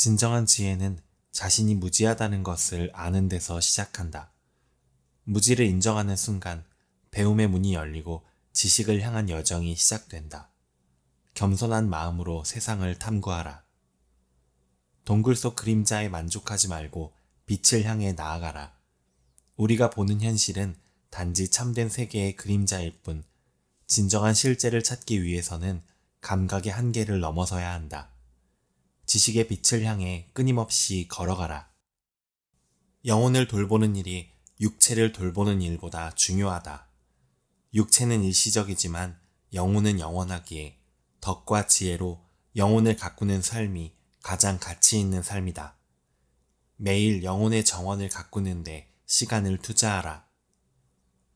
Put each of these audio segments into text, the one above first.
진정한 지혜는 자신이 무지하다는 것을 아는 데서 시작한다. 무지를 인정하는 순간 배움의 문이 열리고 지식을 향한 여정이 시작된다. 겸손한 마음으로 세상을 탐구하라. 동굴 속 그림자에 만족하지 말고 빛을 향해 나아가라. 우리가 보는 현실은 단지 참된 세계의 그림자일 뿐, 진정한 실제를 찾기 위해서는 감각의 한계를 넘어서야 한다. 지식의 빛을 향해 끊임없이 걸어가라. 영혼을 돌보는 일이 육체를 돌보는 일보다 중요하다. 육체는 일시적이지만 영혼은 영원하기에 덕과 지혜로 영혼을 가꾸는 삶이 가장 가치 있는 삶이다. 매일 영혼의 정원을 가꾸는데 시간을 투자하라.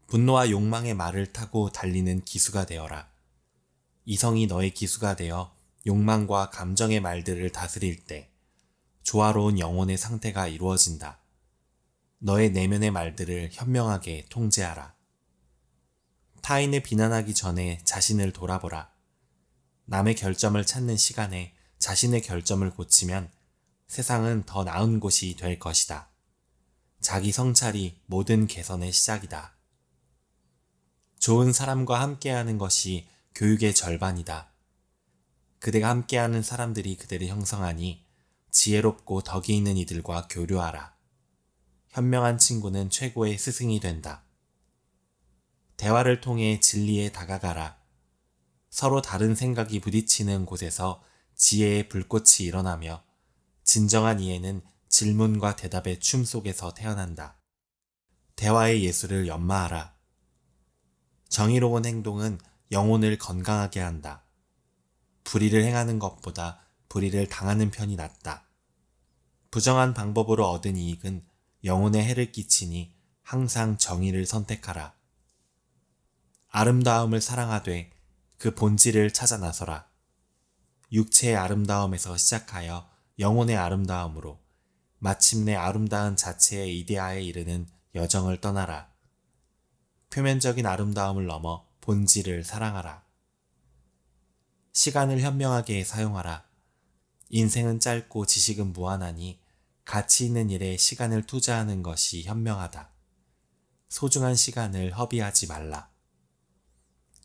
분노와 욕망의 말을 타고 달리는 기수가 되어라. 이성이 너의 기수가 되어 욕망과 감정의 말들을 다스릴 때 조화로운 영혼의 상태가 이루어진다. 너의 내면의 말들을 현명하게 통제하라. 타인을 비난하기 전에 자신을 돌아보라. 남의 결점을 찾는 시간에 자신의 결점을 고치면 세상은 더 나은 곳이 될 것이다. 자기 성찰이 모든 개선의 시작이다. 좋은 사람과 함께하는 것이 교육의 절반이다. 그대가 함께하는 사람들이 그대를 형성하니 지혜롭고 덕이 있는 이들과 교류하라. 현명한 친구는 최고의 스승이 된다. 대화를 통해 진리에 다가가라. 서로 다른 생각이 부딪히는 곳에서 지혜의 불꽃이 일어나며 진정한 이해는 질문과 대답의 춤 속에서 태어난다. 대화의 예술을 연마하라. 정의로운 행동은 영혼을 건강하게 한다. 불의를 행하는 것보다 불의를 당하는 편이 낫다. 부정한 방법으로 얻은 이익은 영혼에 해를 끼치니 항상 정의를 선택하라. 아름다움을 사랑하되 그 본질을 찾아 나서라. 육체의 아름다움에서 시작하여 영혼의 아름다움으로 마침내 아름다운 자체의 이데아에 이르는 여정을 떠나라. 표면적인 아름다움을 넘어 본질을 사랑하라. 시간을 현명하게 사용하라. 인생은 짧고 지식은 무한하니 가치 있는 일에 시간을 투자하는 것이 현명하다. 소중한 시간을 허비하지 말라.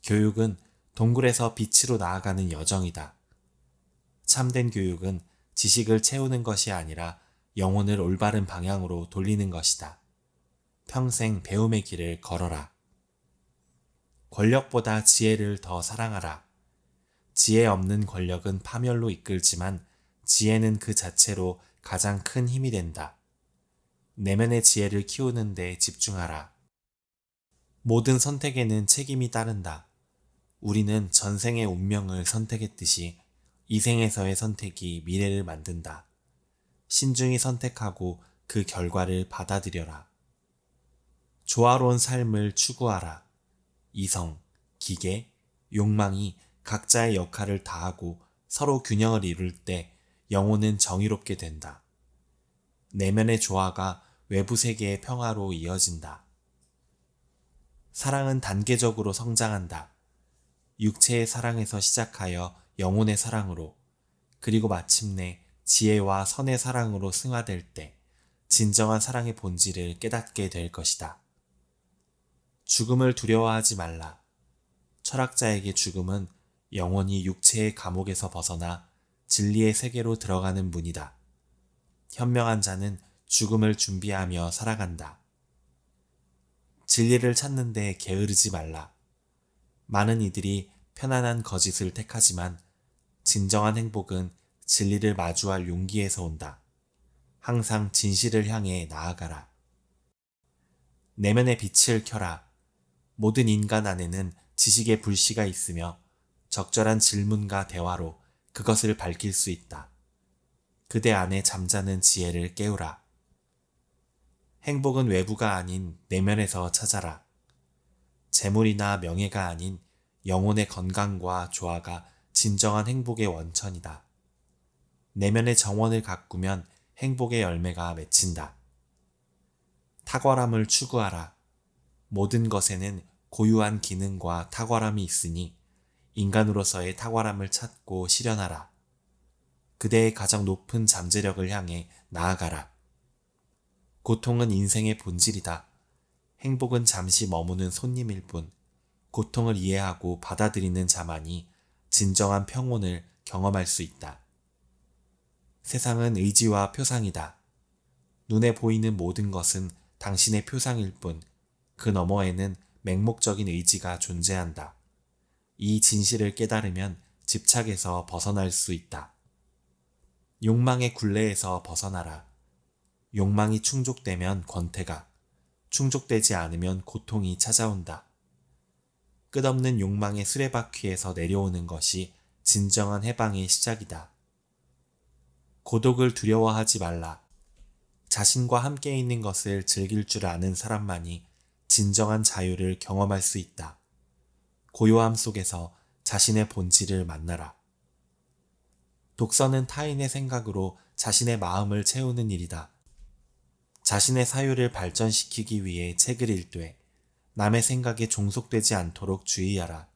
교육은 동굴에서 빛으로 나아가는 여정이다. 참된 교육은 지식을 채우는 것이 아니라 영혼을 올바른 방향으로 돌리는 것이다. 평생 배움의 길을 걸어라. 권력보다 지혜를 더 사랑하라. 지혜 없는 권력은 파멸로 이끌지만 지혜는 그 자체로 가장 큰 힘이 된다. 내면의 지혜를 키우는 데 집중하라. 모든 선택에는 책임이 따른다. 우리는 전생의 운명을 선택했듯이 이 생에서의 선택이 미래를 만든다. 신중히 선택하고 그 결과를 받아들여라. 조화로운 삶을 추구하라. 이성, 기계, 욕망이 각자의 역할을 다하고 서로 균형을 이룰 때 영혼은 정의롭게 된다. 내면의 조화가 외부 세계의 평화로 이어진다. 사랑은 단계적으로 성장한다. 육체의 사랑에서 시작하여 영혼의 사랑으로, 그리고 마침내 지혜와 선의 사랑으로 승화될 때 진정한 사랑의 본질을 깨닫게 될 것이다. 죽음을 두려워하지 말라. 철학자에게 죽음은 영원히 육체의 감옥에서 벗어나 진리의 세계로 들어가는 문이다. 현명한 자는 죽음을 준비하며 살아간다. 진리를 찾는데 게으르지 말라. 많은 이들이 편안한 거짓을 택하지만 진정한 행복은 진리를 마주할 용기에서 온다. 항상 진실을 향해 나아가라. 내면의 빛을 켜라. 모든 인간 안에는 지식의 불씨가 있으며 적절한 질문과 대화로 그것을 밝힐 수 있다. 그대 안에 잠자는 지혜를 깨우라. 행복은 외부가 아닌 내면에서 찾아라. 재물이나 명예가 아닌 영혼의 건강과 조화가 진정한 행복의 원천이다. 내면의 정원을 가꾸면 행복의 열매가 맺힌다. 탁월함을 추구하라. 모든 것에는 고유한 기능과 탁월함이 있으니 인간으로서의 탁월함을 찾고 실현하라. 그대의 가장 높은 잠재력을 향해 나아가라. 고통은 인생의 본질이다. 행복은 잠시 머무는 손님일 뿐, 고통을 이해하고 받아들이는 자만이 진정한 평온을 경험할 수 있다. 세상은 의지와 표상이다. 눈에 보이는 모든 것은 당신의 표상일 뿐, 그 너머에는 맹목적인 의지가 존재한다. 이 진실을 깨달으면 집착에서 벗어날 수 있다. 욕망의 굴레에서 벗어나라. 욕망이 충족되면 권태가, 충족되지 않으면 고통이 찾아온다. 끝없는 욕망의 수레바퀴에서 내려오는 것이 진정한 해방의 시작이다. 고독을 두려워하지 말라. 자신과 함께 있는 것을 즐길 줄 아는 사람만이 진정한 자유를 경험할 수 있다. 고요함 속에서 자신의 본질을 만나라. 독서는 타인의 생각으로 자신의 마음을 채우는 일이다. 자신의 사유를 발전시키기 위해 책을 읽되 남의 생각에 종속되지 않도록 주의하라.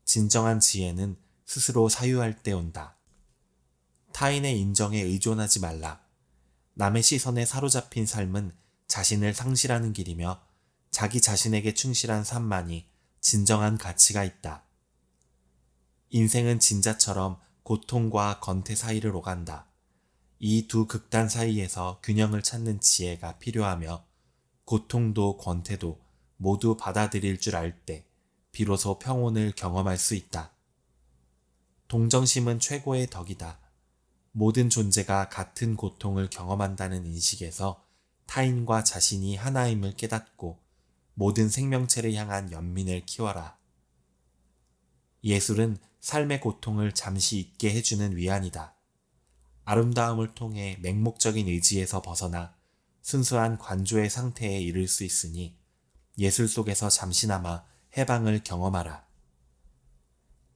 진정한 지혜는 스스로 사유할 때 온다. 타인의 인정에 의존하지 말라. 남의 시선에 사로잡힌 삶은 자신을 상실하는 길이며 자기 자신에게 충실한 삶만이 진정한 가치가 있다. 인생은 진자처럼 고통과 권태 사이를 오간다. 이 두 극단 사이에서 균형을 찾는 지혜가 필요하며 고통도 권태도 모두 받아들일 줄 알 때 비로소 평온을 경험할 수 있다. 동정심은 최고의 덕이다. 모든 존재가 같은 고통을 경험한다는 인식에서 타인과 자신이 하나임을 깨닫고 모든 생명체를 향한 연민을 키워라. 예술은 삶의 고통을 잠시 잊게 해주는 위안이다. 아름다움을 통해 맹목적인 의지에서 벗어나 순수한 관조의 상태에 이를 수 있으니 예술 속에서 잠시나마 해방을 경험하라.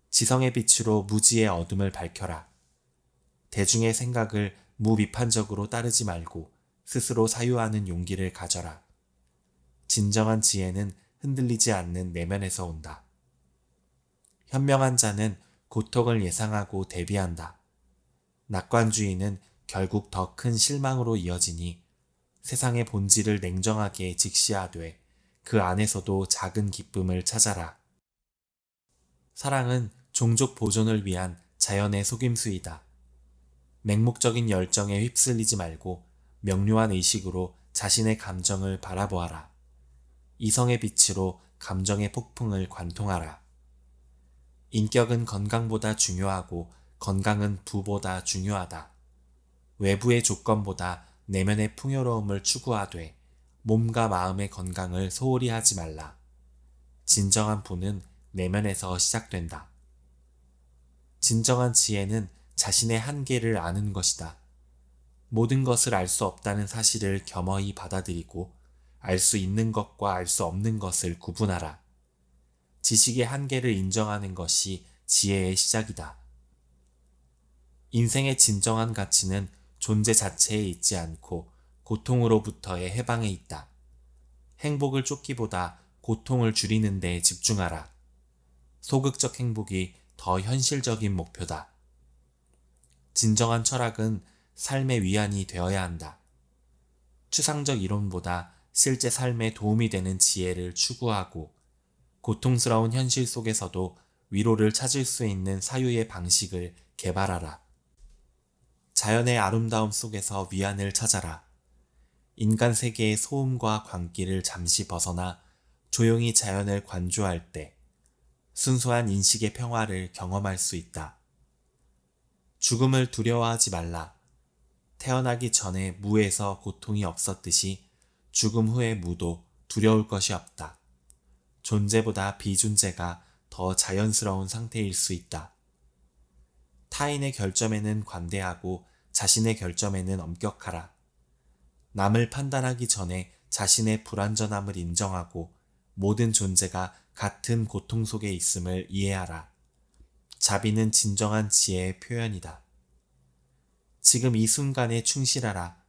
지성의 빛으로 무지의 어둠을 밝혀라. 대중의 생각을 무비판적으로 따르지 말고 스스로 사유하는 용기를 가져라. 진정한 지혜는 흔들리지 않는 내면에서 온다. 현명한 자는 고통을 예상하고 대비한다. 낙관주의는 결국 더 큰 실망으로 이어지니 세상의 본질을 냉정하게 직시하되 그 안에서도 작은 기쁨을 찾아라. 사랑은 종족 보존을 위한 자연의 속임수이다. 맹목적인 열정에 휩쓸리지 말고 명료한 의식으로 자신의 감정을 바라보아라. 이성의 빛으로 감정의 폭풍을 관통하라. 인격은 건강보다 중요하고 건강은 부보다 중요하다. 외부의 조건보다 내면의 풍요로움을 추구하되 몸과 마음의 건강을 소홀히 하지 말라. 진정한 부는 내면에서 시작된다. 진정한 지혜는 자신의 한계를 아는 것이다. 모든 것을 알 수 없다는 사실을 겸허히 받아들이고 알 수 있는 것과 알 수 없는 것을 구분하라. 지식의 한계를 인정하는 것이 지혜의 시작이다. 인생의 진정한 가치는 존재 자체에 있지 않고 고통으로부터의 해방에 있다. 행복을 쫓기보다 고통을 줄이는 데 집중하라. 소극적 행복이 더 현실적인 목표다. 진정한 철학은 삶의 위안이 되어야 한다. 추상적 이론보다 실제 삶에 도움이 되는 지혜를 추구하고 고통스러운 현실 속에서도 위로를 찾을 수 있는 사유의 방식을 개발하라. 자연의 아름다움 속에서 위안을 찾아라. 인간 세계의 소음과 광기를 잠시 벗어나 조용히 자연을 관조할 때 순수한 인식의 평화를 경험할 수 있다. 죽음을 두려워하지 말라. 태어나기 전에 무에서 고통이 없었듯이 죽음 후의 무도 두려울 것이 없다. 존재보다 비존재가 더 자연스러운 상태일 수 있다. 타인의 결점에는 관대하고 자신의 결점에는 엄격하라. 남을 판단하기 전에 자신의 불완전함을 인정하고 모든 존재가 같은 고통 속에 있음을 이해하라. 자비는 진정한 지혜의 표현이다. 지금 이 순간에 충실하라.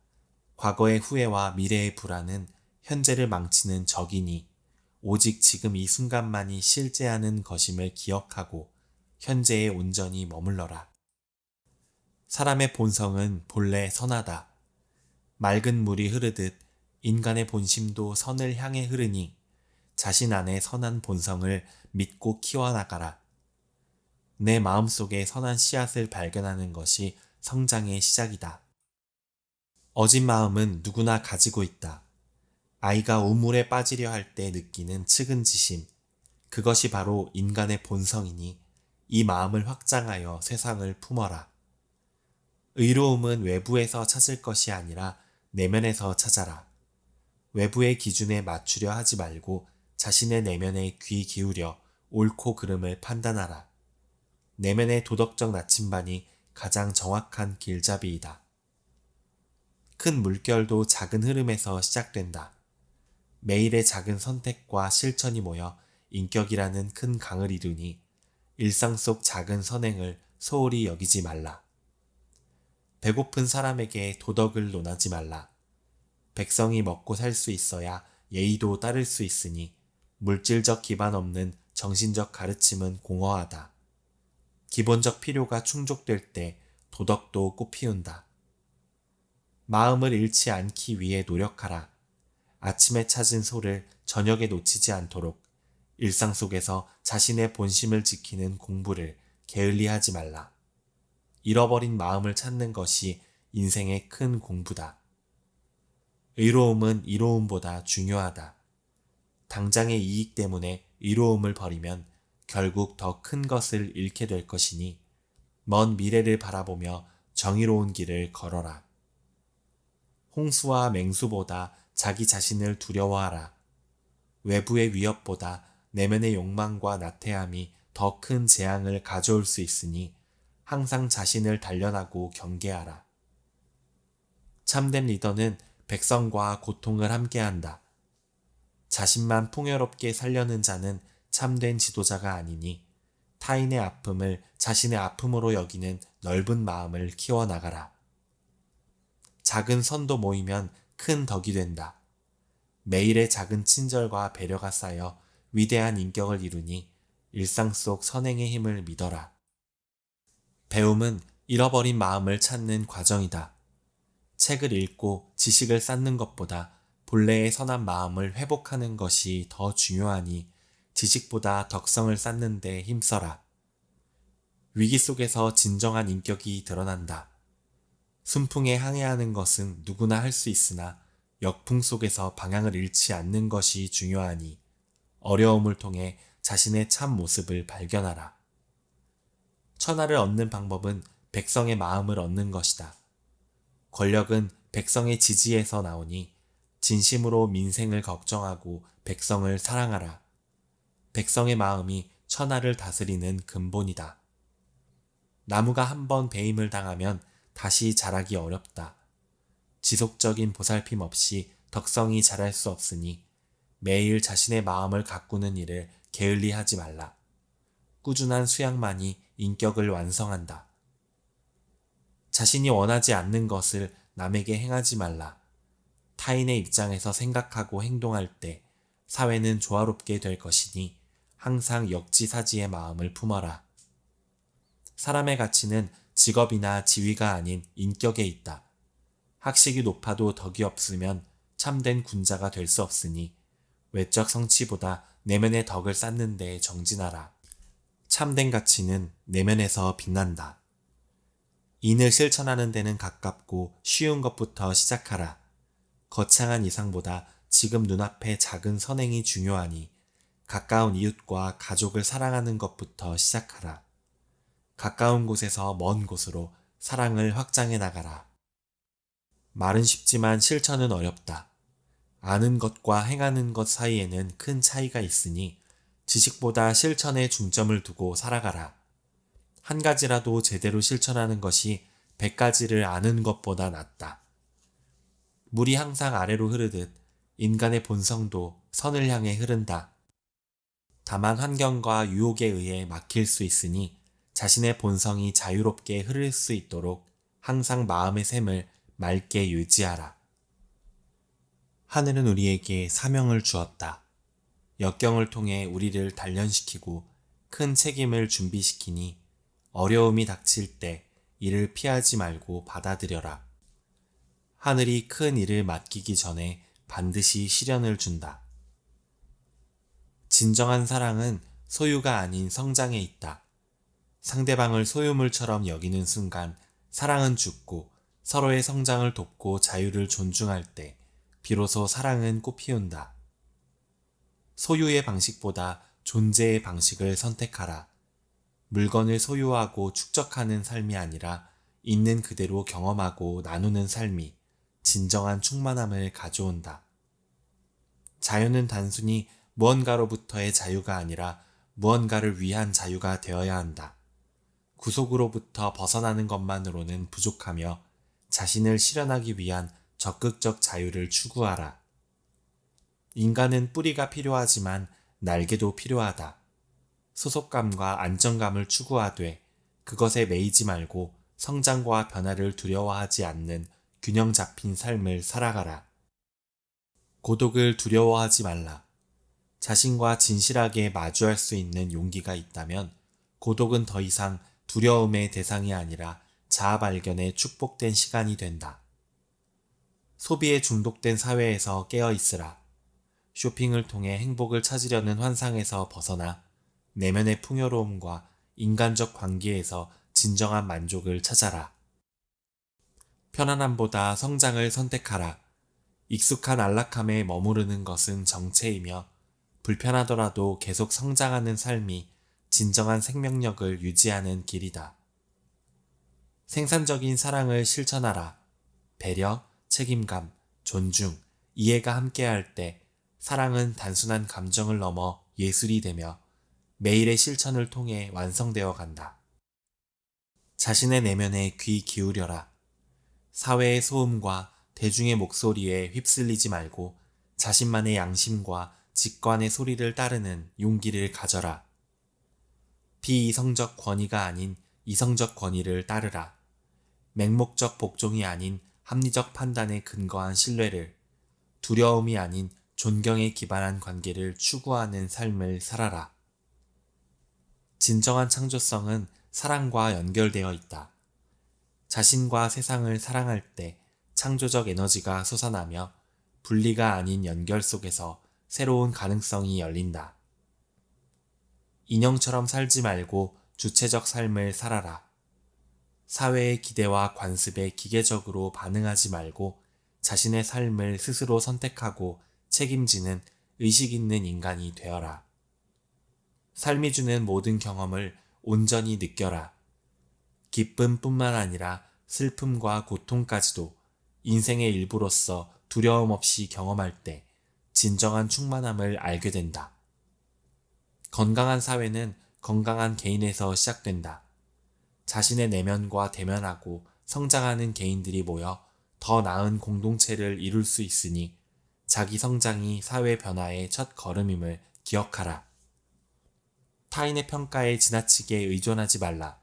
과거의 후회와 미래의 불안은 현재를 망치는 적이니 오직 지금 이 순간만이 실제하는 것임을 기억하고 현재에 온전히 머물러라. 사람의 본성은 본래 선하다. 맑은 물이 흐르듯 인간의 본심도 선을 향해 흐르니 자신 안의 선한 본성을 믿고 키워나가라. 내 마음속에 선한 씨앗을 발견하는 것이 성장의 시작이다. 어진 마음은 누구나 가지고 있다. 아이가 우물에 빠지려 할 때 느끼는 측은지심, 그것이 바로 인간의 본성이니 이 마음을 확장하여 세상을 품어라. 의로움은 외부에서 찾을 것이 아니라 내면에서 찾아라. 외부의 기준에 맞추려 하지 말고 자신의 내면에 귀 기울여 옳고 그름을 판단하라. 내면의 도덕적 나침반이 가장 정확한 길잡이이다. 큰 물결도 작은 흐름에서 시작된다. 매일의 작은 선택과 실천이 모여 인격이라는 큰 강을 이루니 일상 속 작은 선행을 소홀히 여기지 말라. 배고픈 사람에게 도덕을 논하지 말라. 백성이 먹고 살 수 있어야 예의도 따를 수 있으니 물질적 기반 없는 정신적 가르침은 공허하다. 기본적 필요가 충족될 때 도덕도 꽃피운다. 마음을 잃지 않기 위해 노력하라. 아침에 찾은 소를 저녁에 놓치지 않도록 일상 속에서 자신의 본심을 지키는 공부를 게을리하지 말라. 잃어버린 마음을 찾는 것이 인생의 큰 공부다. 의로움은 이로움보다 중요하다. 당장의 이익 때문에 의로움을 버리면 결국 더 큰 것을 잃게 될 것이니 먼 미래를 바라보며 정의로운 길을 걸어라. 홍수와 맹수보다 자기 자신을 두려워하라. 외부의 위협보다 내면의 욕망과 나태함이 더 큰 재앙을 가져올 수 있으니 항상 자신을 단련하고 경계하라. 참된 리더는 백성과 고통을 함께한다. 자신만 풍요롭게 살려는 자는 참된 지도자가 아니니 타인의 아픔을 자신의 아픔으로 여기는 넓은 마음을 키워나가라. 작은 선도 모이면 큰 덕이 된다. 매일의 작은 친절과 배려가 쌓여 위대한 인격을 이루니 일상 속 선행의 힘을 믿어라. 배움은 잃어버린 마음을 찾는 과정이다. 책을 읽고 지식을 쌓는 것보다 본래의 선한 마음을 회복하는 것이 더 중요하니 지식보다 덕성을 쌓는 데 힘써라. 위기 속에서 진정한 인격이 드러난다. 순풍에 항해하는 것은 누구나 할 수 있으나 역풍 속에서 방향을 잃지 않는 것이 중요하니 어려움을 통해 자신의 참 모습을 발견하라. 천하를 얻는 방법은 백성의 마음을 얻는 것이다. 권력은 백성의 지지에서 나오니 진심으로 민생을 걱정하고 백성을 사랑하라. 백성의 마음이 천하를 다스리는 근본이다. 나무가 한번 배임을 당하면 다시 자라기 어렵다. 지속적인 보살핌 없이 덕성이 자랄 수 없으니 매일 자신의 마음을 가꾸는 일을 게을리 하지 말라. 꾸준한 수양만이 인격을 완성한다. 자신이 원하지 않는 것을 남에게 행하지 말라. 타인의 입장에서 생각하고 행동할 때 사회는 조화롭게 될 것이니 항상 역지사지의 마음을 품어라. 사람의 가치는 직업이나 지위가 아닌 인격에 있다. 학식이 높아도 덕이 없으면 참된 군자가 될 수 없으니 외적 성취보다 내면의 덕을 쌓는 데 정진하라. 참된 가치는 내면에서 빛난다. 인을 실천하는 데는 가깝고 쉬운 것부터 시작하라. 거창한 이상보다 지금 눈앞의 작은 선행이 중요하니 가까운 이웃과 가족을 사랑하는 것부터 시작하라. 가까운 곳에서 먼 곳으로 사랑을 확장해 나가라. 말은 쉽지만 실천은 어렵다. 아는 것과 행하는 것 사이에는 큰 차이가 있으니 지식보다 실천에 중점을 두고 살아가라. 한 가지라도 제대로 실천하는 것이 100가지를 아는 것보다 낫다. 물이 항상 아래로 흐르듯 인간의 본성도 선을 향해 흐른다. 다만 환경과 유혹에 의해 막힐 수 있으니 자신의 본성이 자유롭게 흐를 수 있도록 항상 마음의 샘을 맑게 유지하라. 하늘은 우리에게 사명을 주었다. 역경을 통해 우리를 단련시키고 큰 책임을 준비시키니 어려움이 닥칠 때 이를 피하지 말고 받아들여라. 하늘이 큰 일을 맡기기 전에 반드시 시련을 준다. 진정한 사랑은 소유가 아닌 성장에 있다. 상대방을 소유물처럼 여기는 순간 사랑은 죽고 서로의 성장을 돕고 자유를 존중할 때 비로소 사랑은 꽃피운다. 소유의 방식보다 존재의 방식을 선택하라. 물건을 소유하고 축적하는 삶이 아니라 있는 그대로 경험하고 나누는 삶이 진정한 충만함을 가져온다. 자유는 단순히 무언가로부터의 자유가 아니라 무언가를 위한 자유가 되어야 한다. 구속으로부터 벗어나는 것만으로는 부족하며 자신을 실현하기 위한 적극적 자유를 추구하라. 인간은 뿌리가 필요하지만 날개도 필요하다. 소속감과 안정감을 추구하되 그것에 매이지 말고 성장과 변화를 두려워하지 않는 균형 잡힌 삶을 살아가라. 고독을 두려워하지 말라. 자신과 진실하게 마주할 수 있는 용기가 있다면 고독은 더 이상 두려움의 대상이 아니라 자아 발견의 축복된 시간이 된다. 소비에 중독된 사회에서 깨어 있으라. 쇼핑을 통해 행복을 찾으려는 환상에서 벗어나 내면의 풍요로움과 인간적 관계에서 진정한 만족을 찾아라. 편안함보다 성장을 선택하라. 익숙한 안락함에 머무르는 것은 정체이며 불편하더라도 계속 성장하는 삶이 진정한 생명력을 유지하는 길이다. 생산적인 사랑을 실천하라. 배려, 책임감, 존중, 이해가 함께할 때 사랑은 단순한 감정을 넘어 예술이 되며 매일의 실천을 통해 완성되어 간다. 자신의 내면에 귀 기울여라. 사회의 소음과 대중의 목소리에 휩쓸리지 말고 자신만의 양심과 직관의 소리를 따르는 용기를 가져라. 비이성적 권위가 아닌 이성적 권위를 따르라. 맹목적 복종이 아닌 합리적 판단에 근거한 신뢰를, 두려움이 아닌 존경에 기반한 관계를 추구하는 삶을 살아라. 진정한 창조성은 사랑과 연결되어 있다. 자신과 세상을 사랑할 때 창조적 에너지가 솟아나며 분리가 아닌 연결 속에서 새로운 가능성이 열린다. 인형처럼 살지 말고 주체적 삶을 살아라. 사회의 기대와 관습에 기계적으로 반응하지 말고 자신의 삶을 스스로 선택하고 책임지는 의식 있는 인간이 되어라. 삶이 주는 모든 경험을 온전히 느껴라. 기쁨뿐만 아니라 슬픔과 고통까지도 인생의 일부로서 두려움 없이 경험할 때 진정한 충만함을 알게 된다. 건강한 사회는 건강한 개인에서 시작된다. 자신의 내면과 대면하고 성장하는 개인들이 모여 더 나은 공동체를 이룰 수 있으니 자기 성장이 사회 변화의 첫 걸음임을 기억하라. 타인의 평가에 지나치게 의존하지 말라.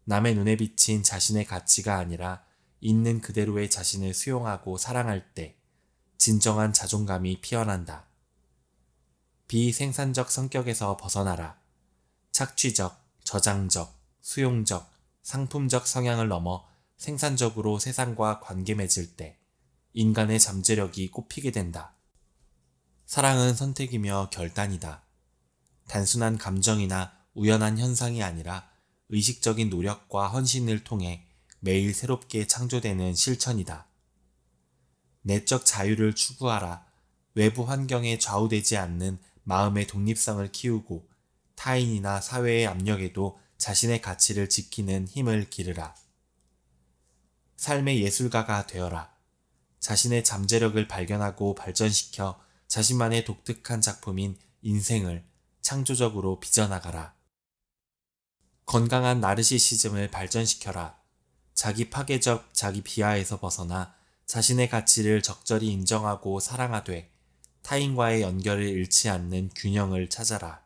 남의 눈에 비친 자신의 가치가 아니라 있는 그대로의 자신을 수용하고 사랑할 때 진정한 자존감이 피어난다. 비생산적 성격에서 벗어나라. 착취적, 저장적, 수용적, 상품적 성향을 넘어 생산적으로 세상과 관계 맺을 때 인간의 잠재력이 꽃피게 된다. 사랑은 선택이며 결단이다. 단순한 감정이나 우연한 현상이 아니라 의식적인 노력과 헌신을 통해 매일 새롭게 창조되는 실천이다. 내적 자유를 추구하라. 외부 환경에 좌우되지 않는 마음의 독립성을 키우고 타인이나 사회의 압력에도 자신의 가치를 지키는 힘을 기르라. 삶의 예술가가 되어라. 자신의 잠재력을 발견하고 발전시켜 자신만의 독특한 작품인 인생을 창조적으로 빚어나가라. 건강한 나르시시즘을 발전시켜라. 자기 파괴적 자기 비하에서 벗어나 자신의 가치를 적절히 인정하고 사랑하되 타인과의 연결을 잃지 않는 균형을 찾아라.